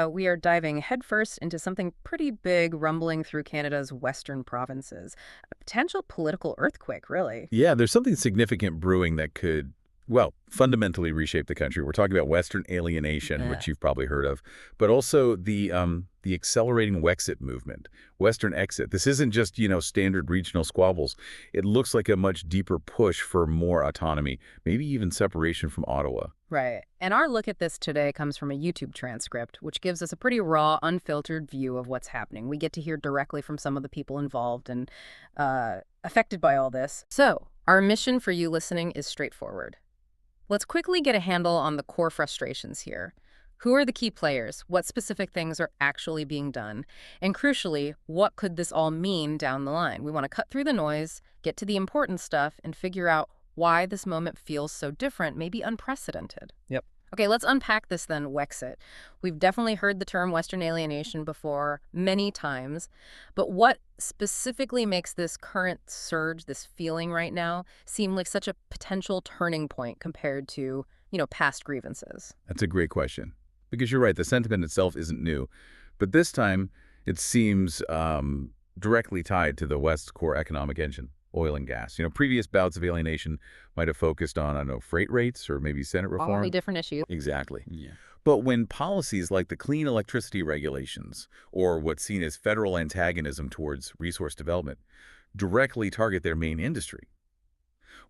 we are diving headfirst into something pretty big rumbling through Canada's western provinces. A potential political earthquake, really. Yeah, there's something significant brewing that could, well, fundamentally reshape the country. We're talking about Western alienation, Yeah. which you've probably heard of, but also the accelerating Wexit movement, Western exit. This isn't just, standard regional squabbles. It looks like a much deeper push for more autonomy, maybe even separation from Ottawa. Right. And our look at this today comes from a YouTube transcript, which gives us a pretty raw, unfiltered view of what's happening. We get to hear directly from some of the people involved and affected by all this. So, our mission for you listening is straightforward. Let's quickly get a handle on the core frustrations here. Who are the key players? What specific things are actually being done? And crucially, what could this all mean down the line? We want to cut through the noise, get to the important stuff, and figure out why this moment feels so different, maybe unprecedented. Yep. Okay, let's unpack this then, Wexit. We've definitely heard the term Western alienation before many times, but what specifically makes this current surge, this feeling right now, seem like such a potential turning point compared to, past grievances? That's a great question. Because you're right, the sentiment itself isn't new. But this time, it seems directly tied to the West's core economic engine, oil and gas. Previous bouts of alienation might have focused on, I don't know, freight rates or maybe Senate reform. Totally different issue. Exactly. Yeah. But when policies like the clean electricity regulations or what's seen as federal antagonism towards resource development directly target their main industry,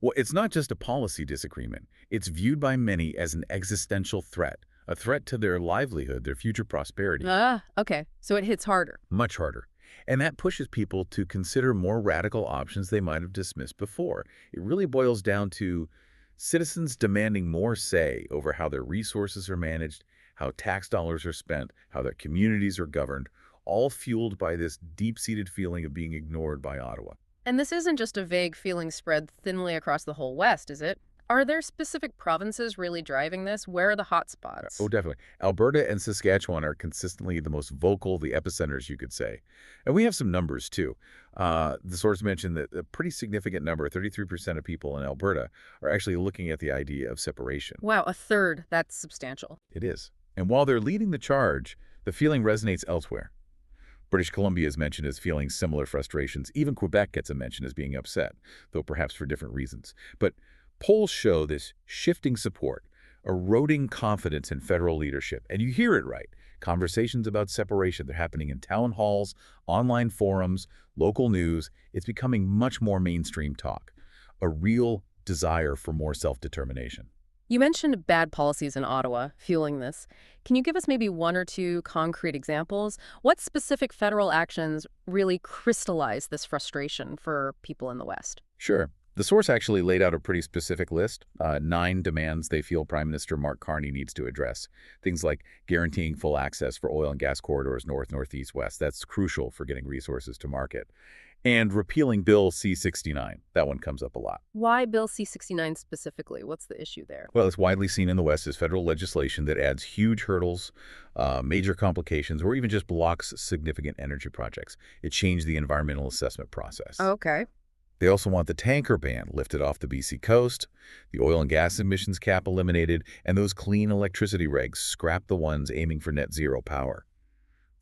well, it's not just a policy disagreement. It's viewed by many as an existential threat, a threat to their livelihood, their future prosperity. Okay. So it hits harder. Much harder. And that pushes people to consider more radical options they might have dismissed before. It really boils down to citizens demanding more say over how their resources are managed, how tax dollars are spent, how their communities are governed, all fueled by this deep-seated feeling of being ignored by Ottawa. And this isn't just a vague feeling spread thinly across the whole West, is it? Are there specific provinces really driving this? Where are the hot spots? Oh, definitely. Alberta and Saskatchewan are consistently the most vocal, the epicenters, you could say. And we have some numbers, too. The source mentioned that a pretty significant number, 33% of people in Alberta, are actually looking at the idea of separation. Wow, a third. That's substantial. It is. And while they're leading the charge, the feeling resonates elsewhere. British Columbia is mentioned as feeling similar frustrations. Even Quebec gets a mention as being upset, though perhaps for different reasons. But polls show this shifting support, eroding confidence in federal leadership. And you hear it right. Conversations about separation, they're happening in town halls, online forums, local news. It's becoming much more mainstream talk. A real desire for more self-determination. You mentioned bad policies in Ottawa fueling this. Can you give us maybe one or two concrete examples? What specific federal actions really crystallize this frustration for people in the West? Sure. The source actually laid out a pretty specific list, 9 demands they feel Prime Minister Mark Carney needs to address. Things like guaranteeing full access for oil and gas corridors north, northeast, west. That's crucial for getting resources to market. And repealing Bill C-69. That one comes up a lot. Why Bill C-69 specifically? What's the issue there? Well, it's widely seen in the West as federal legislation that adds huge hurdles, major complications, or even just blocks significant energy projects. It changed the environmental assessment process. Okay. They also want the tanker ban lifted off the BC coast, the oil and gas emissions cap eliminated, and those clean electricity regs scrap the ones aiming for net zero power.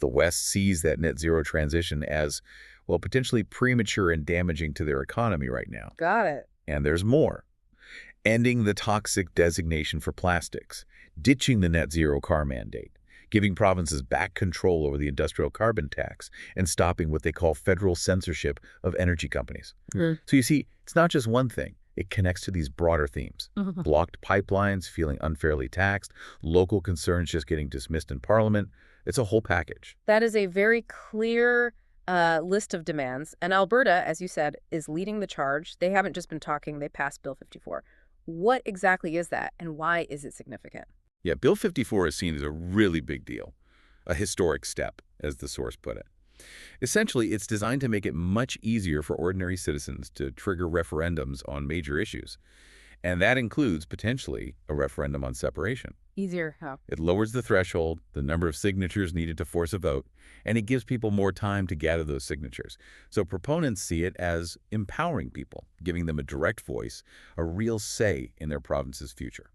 The West sees that net zero transition as, well, potentially premature and damaging to their economy right now. Got it. And there's more. Ending the toxic designation for plastics, ditching the net zero car mandate, giving provinces back control over the industrial carbon tax, and stopping what they call federal censorship of energy companies. So you see, it's not just one thing. It connects to these broader themes. Blocked pipelines, feeling unfairly taxed, local concerns just getting dismissed in Parliament. It's a whole package. That is a very clear list of demands. And Alberta, as you said, is leading the charge. They haven't just been talking. They passed Bill 54. What exactly is that, and why is it significant? Yeah, Bill 54 is seen as a really big deal, a historic step, as the source put it. Essentially, it's designed to make it much easier for ordinary citizens to trigger referendums on major issues. And that includes, potentially, a referendum on separation. Easier how? It lowers the threshold, the number of signatures needed to force a vote, and it gives people more time to gather those signatures. So proponents see it as empowering people, giving them a direct voice, a real say in their province's future.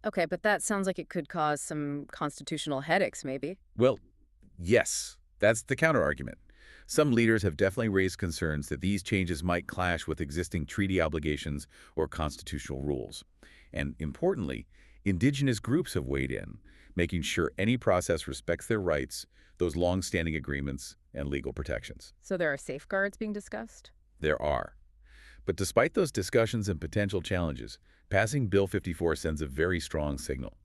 Okay, but that sounds like it could cause some constitutional headaches, maybe. Well, yes, that's the counterargument. Some leaders have definitely raised concerns that these changes might clash with existing treaty obligations or constitutional rules. And importantly, indigenous groups have weighed in, making sure any process respects their rights, those long-standing agreements, and legal protections. So there are safeguards being discussed? There are. But despite those discussions and potential challenges, passing Bill 54 sends a very strong signal.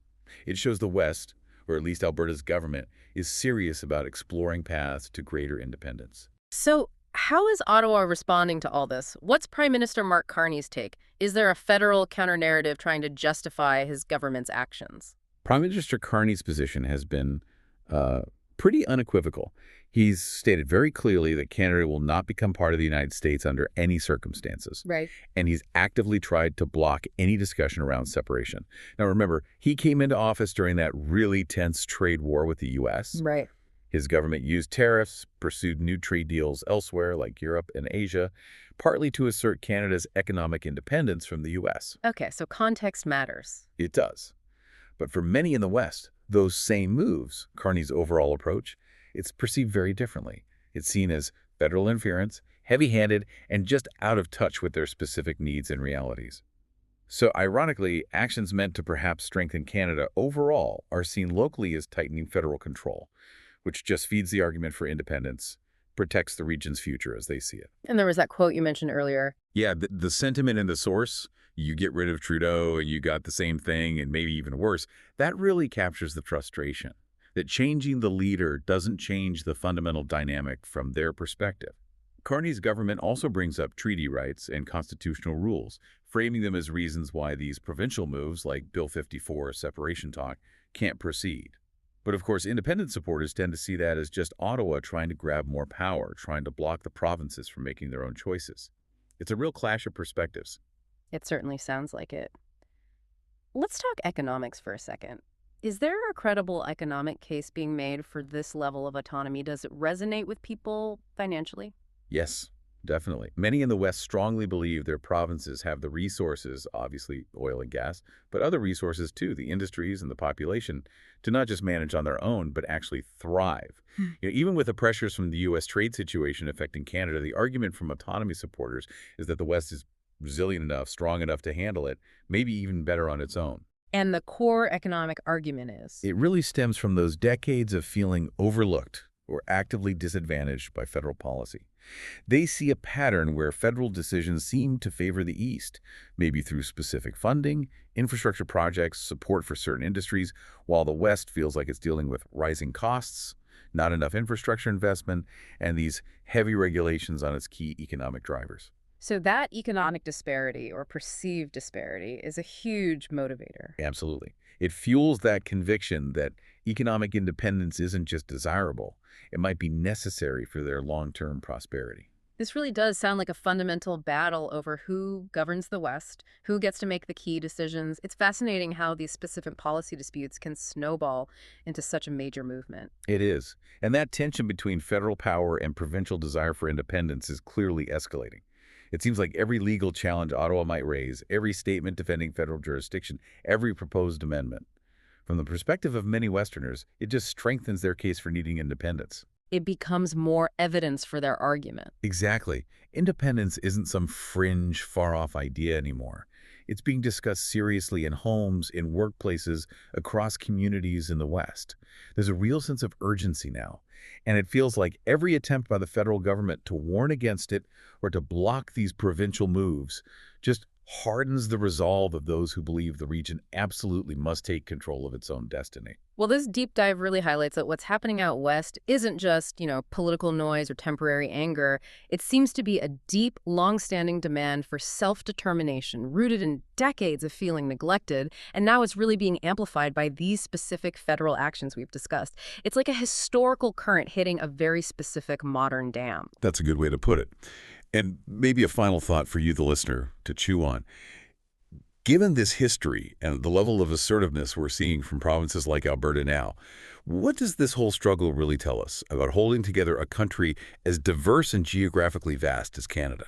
It shows the West, or at least Alberta's government, is serious about exploring paths to greater independence. So how is Ottawa responding to all this? What's Prime Minister Mark Carney's take? Is there a federal counter-narrative trying to justify his government's actions? Prime Minister Carney's position has been pretty unequivocal. He's stated very clearly that Canada will not become part of the United States under any circumstances. Right. And he's actively tried to block any discussion around separation. Now remember, he came into office during that really tense trade war with the U.S. Right. His government used tariffs, pursued new trade deals elsewhere like Europe and Asia, partly to assert Canada's economic independence from the U.S. Okay, so context matters. It does. But for many in the West, those same moves, Carney's overall approach, it's perceived very differently. It's seen as federal interference, heavy-handed, and just out of touch with their specific needs and realities. So ironically, actions meant to perhaps strengthen Canada overall are seen locally as tightening federal control, which just feeds the argument for independence, protects the region's future as they see it. And there was that quote you mentioned earlier. Yeah, the sentiment in the source, you get rid of Trudeau and you got the same thing and maybe even worse, that really captures the frustration that changing the leader doesn't change the fundamental dynamic from their perspective. Carney's government also brings up treaty rights and constitutional rules, framing them as reasons why these provincial moves, like Bill 54 separation talk, can't proceed. But of course, independent supporters tend to see that as just Ottawa trying to grab more power, trying to block the provinces from making their own choices. It's a real clash of perspectives. It certainly sounds like it. Let's talk economics for a second. Is there a credible economic case being made for this level of autonomy? Does it resonate with people financially? Yes, definitely. Many in the West strongly believe their provinces have the resources, obviously oil and gas, but other resources too, the industries and the population, to not just manage on their own, but actually thrive. Even with the pressures from the U.S. trade situation affecting Canada, the argument from autonomy supporters is that the West is resilient enough, strong enough to handle it, maybe even better on its own. And the core economic argument is? It really stems from those decades of feeling overlooked or actively disadvantaged by federal policy. They see a pattern where federal decisions seem to favor the East, maybe through specific funding, infrastructure projects, support for certain industries, while the West feels like it's dealing with rising costs, not enough infrastructure investment, and these heavy regulations on its key economic drivers. So that economic disparity or perceived disparity is a huge motivator. Absolutely. It fuels that conviction that economic independence isn't just desirable. It might be necessary for their long-term prosperity. This really does sound like a fundamental battle over who governs the West, who gets to make the key decisions. It's fascinating how these specific policy disputes can snowball into such a major movement. It is. And that tension between federal power and provincial desire for independence is clearly escalating. It seems like every legal challenge Ottawa might raise, every statement defending federal jurisdiction, every proposed amendment. From the perspective of many Westerners, it just strengthens their case for needing independence. It becomes more evidence for their argument. Exactly. Independence isn't some fringe, far-off idea anymore. It's being discussed seriously in homes, in workplaces, across communities in the West. There's a real sense of urgency now, and it feels like every attempt by the federal government to warn against it or to block these provincial moves just hardens the resolve of those who believe the region absolutely must take control of its own destiny. Well, this deep dive really highlights that what's happening out west isn't just, political noise or temporary anger. It seems to be a deep, long-standing demand for self-determination rooted in decades of feeling neglected, and now it's really being amplified by these specific federal actions we've discussed. It's like a historical current hitting a very specific modern dam. That's a good way to put it. And maybe a final thought for you, the listener, to chew on. Given this history and the level of assertiveness we're seeing from provinces like Alberta now, what does this whole struggle really tell us about holding together a country as diverse and geographically vast as Canada?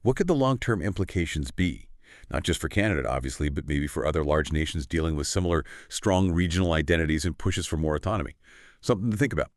What could the long-term implications be, Not just for Canada, obviously, but maybe for other large nations dealing with similar strong regional identities and pushes for more autonomy. Something to think about.